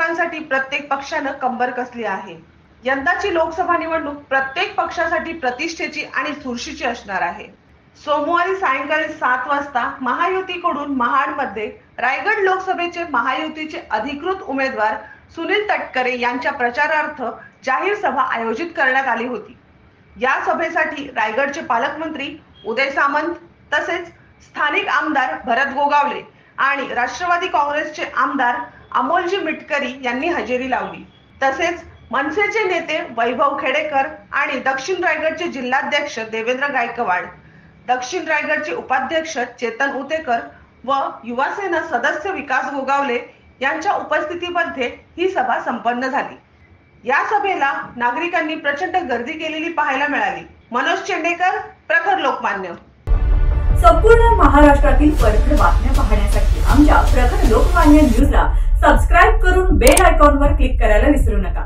निवडणुकांसाठी प्रत्येक पक्षानं कंबर कसली आहे। यंदाची लोकसभा निवडणूक प्रत्येक पक्षासाठी प्रतिष्ठेची आणि चुरशीची असणार आहे। सोमवारी सायंकाळी 7 वाजता महायुतीकडून महाडमध्ये रायगड लोकसभेचे महायुतीचे अधिकृत उमेदवार सुनील तटकरे यांच्या प्रचारार्थ जाहीर सभा आयोजित करण्यात आली होती। या सभेसाठी रायगडचे पालकमंत्री उदय सामंत तसेच स्थानिक आमदार भरत गोगावले आणि राष्ट्रवादी काँग्रेसचे आमदार अमोलजी मिटकरी यांनी हजेरी लावली। तसेच मनसेचे नेते वैभव खेडेकर आणि दक्षिण रायगडचे जिल्हाध्यक्ष देवेंद्र गायकवाड, दक्षिण रायगडचे उपाध्यक्ष चेतन उतेकर व युवासेना सदस्य विकास गोगावले यांच्या उपस्थितीमध्ये ही सभा संपन्न झाली। या सभेला नागरिकांनी प्रचंड गर्दी केलेली पाहायला मिळाली। मनोज चेंडेकर, प्रखर लोकमान्य। संपूर्ण महाराष्ट्रातील परखड बातम्या पाहण्यासाठी आमच्या प्रखर लोकमान्य न्यूजला सबस्क्राइब करून बेल आयकॉनवर क्लिक करायला विसरू नका।